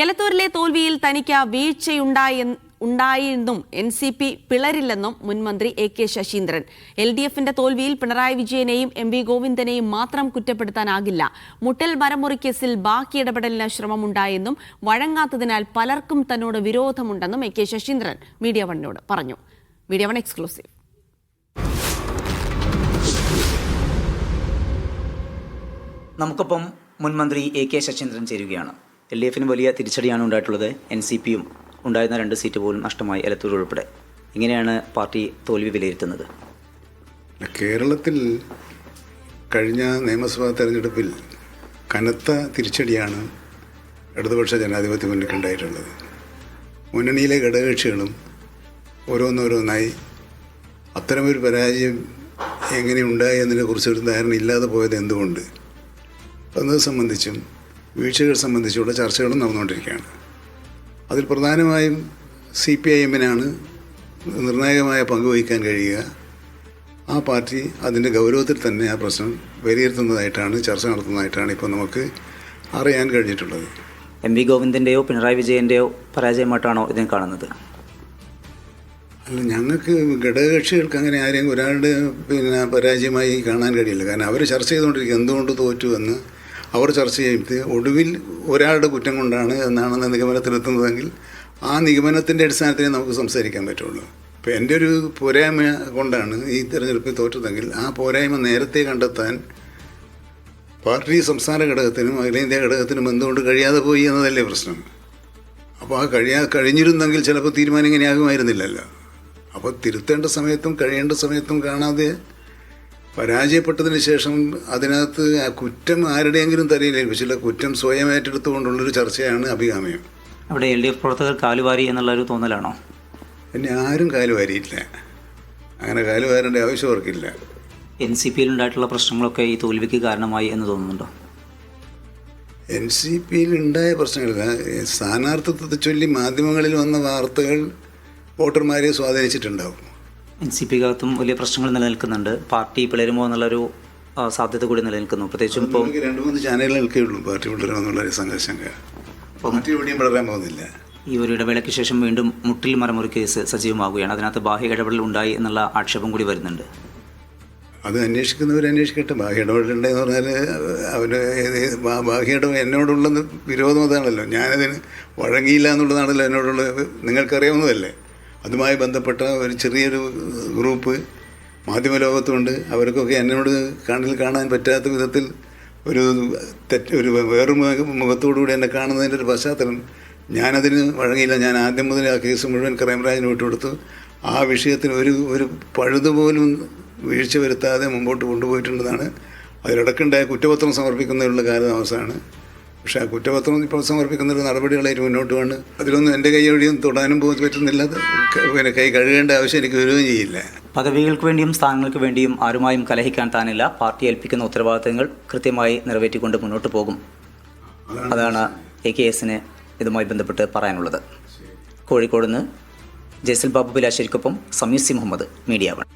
എലത്തൂരിലെ തോൽവിയിൽ തനിക്ക് വീഴ്ചയുണ്ടായെന്നും NCP പിളരില്ലെന്നും മുൻമന്ത്രി AK Saseendran. LDFന്റെ തോൽവിയിൽ Pinarayi വിജയനെയും MV ഗോവിന്ദനെയും മാത്രം കുറ്റപ്പെടുത്താനാകില്ല. മുട്ടൽ മരമുറി കേസിൽ ബാക്കി ഇടപെടലിന് ശ്രമമുണ്ടായെന്നും വഴങ്ങാത്തതിനാൽ പലർക്കും തന്നോട് വിരോധമുണ്ടെന്നും AK ശശീന്ദ്രൻ മീഡിയ വണ്ണിനോട് പറഞ്ഞു. Media one exclusive. നമുക്കൊപ്പം മുൻമന്ത്രി AK ശശീന്ദ്രൻ ചേരുകയാണ്. LDFന് വലിയ തിരിച്ചടിയാണ് ഉണ്ടായിട്ടുള്ളത്. NCPയും ഉണ്ടായിരുന്ന 2 സീറ്റ് പോലും നഷ്ടമായി, എലത്തൂർ ഉൾപ്പെടെ. ഇങ്ങനെയാണ് പാർട്ടി തോൽവി വിലയിരുത്തുന്നത്. കേരളത്തിൽ കഴിഞ്ഞ നിയമസഭാ തെരഞ്ഞെടുപ്പിൽ കനത്ത തിരിച്ചടിയാണ് ഇടതുപക്ഷ ജനാധിപത്യ മുന്നണിക്ക് ഉണ്ടായിട്ടുള്ളത്. മുന്നണിയിലെ ഘടകകക്ഷികളും ഓരോന്നോരോന്നായി അത്തരമൊരു പരാജയം എങ്ങനെയുണ്ടായി എന്നതിനെക്കുറിച്ചൊരു ധാരണ ഇല്ലാതെ പോയത് എന്തുകൊണ്ട് എന്നത് സംബന്ധിച്ചും വീഴ്ചകൾ സംബന്ധിച്ചുള്ള ചർച്ചകളും നടന്നുകൊണ്ടിരിക്കുകയാണ്. അതിൽ പ്രധാനമായും CPIMനാണ് നിർണായകമായ പങ്ക് വഹിക്കാൻ കഴിയുക. ആ പാർട്ടി അതിൻ്റെ ഗൗരവത്തിൽ തന്നെ ആ പ്രശ്നം വിലയിരുത്തുന്നതായിട്ടാണ്, ചർച്ച നടത്തുന്നതായിട്ടാണ് ഇപ്പോൾ നമുക്ക് അറിയാൻ കഴിഞ്ഞിട്ടുള്ളത്. MV ഗോവിന്ദൻ്റെയോ പിണറായി വിജയൻ്റെയോ പരാജയമായിട്ടാണോ ഇതിനെ കാണുന്നത്? അല്ല, ഞങ്ങൾക്ക് ഘടകകക്ഷികൾക്ക് അങ്ങനെ ആരെയും ഒരാളുടെ പരാജയമായി കാണാൻ കഴിയില്ല. കാരണം അവർ ചർച്ച ചെയ്തുകൊണ്ടിരിക്കുക എന്തുകൊണ്ട് തോറ്റു എന്ന് അവർ ചർച്ച ചെയ്ത് ഒടുവിൽ ഒരാളുടെ കുറ്റം കൊണ്ടാണ് എന്നാണെന്ന നിഗമനത്തിലെത്തുന്നതെങ്കിൽ ആ നിഗമനത്തിൻ്റെ അടിസ്ഥാനത്തിലേ നമുക്ക് സംസാരിക്കാൻ പറ്റുള്ളൂ. ഇപ്പോൾ എൻ്റെ ഒരു പോരായ്മ കൊണ്ടാണ് ഈ തിരഞ്ഞെടുപ്പിൽ തോറ്റതെങ്കിൽ ആ പോരായ്മ നേരത്തെ കണ്ടെത്താൻ പാർട്ടി സംസ്ഥാന ഘടകത്തിനും അഖിലേന്ത്യാ ഘടകത്തിനും എന്തുകൊണ്ട് കഴിയാതെ പോയി എന്നതല്ലേ പ്രശ്നം. അപ്പോൾ ആ കഴിഞ്ഞിരുന്നെങ്കിൽ ചിലപ്പോൾ തീരുമാനം ഇങ്ങനെയാകുമായിരുന്നില്ലല്ലോ. അപ്പോൾ തിരുത്തേണ്ട സമയത്തും കഴിയേണ്ട സമയത്തും കാണാതെ പരാജയപ്പെട്ടതിന് ശേഷം അതിനകത്ത് ആ കുറ്റം ആരുടെയെങ്കിലും തലയിലേൽപ്പിച്ചില്ല, കുറ്റം സ്വയം ഏറ്റെടുത്തുകൊണ്ടുള്ളൊരു ചർച്ചയാണ് അഭികാമ്യം. അവിടെ LDF പ്രവർത്തകർ കാലുവാരി എന്നുള്ളൊരു തോന്നലാണോ? പിന്നെ ആരും കാലുവാരിയില്ല, അങ്ങനെ കാലുവാരേണ്ട ആവശ്യം അവർക്കില്ല. NCPയിൽ ഉണ്ടായിട്ടുള്ള പ്രശ്നങ്ങളൊക്കെ ഈ തോൽവിക്ക് കാരണമായി എന്ന് തോന്നുന്നുണ്ടോ? NCPയിൽ ഉണ്ടായ പ്രശ്നങ്ങളില്ല. സ്ഥാനാർത്ഥിത്വത്തെ ചൊല്ലി മാധ്യമങ്ങളിൽ വന്ന വാർത്തകൾ വോട്ടർമാരെ സ്വാധീനിച്ചിട്ടുണ്ടാവും. NCPക്കകത്തും വലിയ പ്രശ്നങ്ങൾ നിലനിൽക്കുന്നുണ്ട്. പാർട്ടി പിളരുമോ എന്നുള്ളൊരു സാധ്യത കൂടി നിലനിൽക്കുന്നു. പ്രത്യേകിച്ചും ഇപ്പോൾ 2-3 ചാനലുകൾക്കേ ഉള്ളൂ പാർട്ടി പിളരുമോ എന്നുള്ള സംഘർഷം. പാർട്ടി എവിടെയും പിളരാൻ പോകുന്നില്ല. ഈ ഒരു ഇടവേളയ്ക്ക് ശേഷം വീണ്ടും മുട്ടിൽ മരമുറി കേസ് സജീവമാകുകയാണ്. അതിനകത്ത് ബാഹ്യ ഇടപെടൽ ഉണ്ടായി എന്നുള്ള ആക്ഷേപം കൂടി വരുന്നുണ്ട്. അത് അന്വേഷിക്കുന്നവർ അന്വേഷിക്കട്ടെ. ബാഹ്യ ഇടപെടലുണ്ടെന്ന് പറഞ്ഞാൽ അവൻ്റെ ബാഹ്യ ഇടപെടൽ എന്നോടുള്ള വിരോധം അതാണല്ലോ. ഞാനതിന് വഴങ്ങിയില്ല എന്നുള്ളതാണല്ലോ എന്നോടുള്ള, നിങ്ങൾക്കറിയാവുന്നതല്ലേ. അതുമായി ബന്ധപ്പെട്ട ഒരു ചെറിയൊരു ഗ്രൂപ്പ് മാധ്യമലോകത്തുണ്ട്. അവർക്കൊക്കെ എന്നോട് കാണാൻ പറ്റാത്ത വിധത്തിൽ ഒരു വേറൊരു മുഖത്തോടുകൂടി എന്നെ കാണുന്നതിൻ്റെ ഒരു പശ്ചാത്തലം. ഞാനതിന് വഴങ്ങിയില്ല. ഞാൻ ആദ്യം മുതൽ ആ കേസ് മുഴുവൻ ക്രൈംബ്രാഞ്ചിന് വിട്ടുകൊടുത്തു. ആ വിഷയത്തിന് ഒരു പഴുതുപോലും വീഴ്ച വരുത്താതെ മുമ്പോട്ട് കൊണ്ടുപോയിട്ടുണ്ടെന്നാണ്. അതിലിടക്കുണ്ടായ കുറ്റപത്രം സമർപ്പിക്കുന്നതിനുള്ള കാലതാമസമാണ്. പക്ഷേ ആ കുറ്റപത്രം ഇപ്പോൾ സമർപ്പിക്കുന്നൊരു നടപടികളായിട്ട് മുന്നോട്ട് വേണം. അതിലൊന്നും എൻ്റെ കൈ വഴിയും തൊടാനും പറ്റുന്നില്ല. പിന്നെ കൈ കഴുകേണ്ട ആവശ്യം എനിക്ക് വരികയും ചെയ്യില്ല. പദവികൾക്ക് വേണ്ടിയും സ്ഥാനങ്ങൾക്ക് വേണ്ടിയും ആരുമായും കലഹിക്കാൻ താനില്ല. പാർട്ടി ഏൽപ്പിക്കുന്ന ഉത്തരവാദിത്തങ്ങൾ കൃത്യമായി നിറവേറ്റിക്കൊണ്ട് മുന്നോട്ട് പോകും. അതാണ് AKSന് ഇതുമായി ബന്ധപ്പെട്ട് പറയാനുള്ളത്. കോഴിക്കോട് നിന്ന് ജയ്സൽ ബാബു ബിലാശ്ശേരിക്കൊപ്പം Sameer C Muhammad, media one.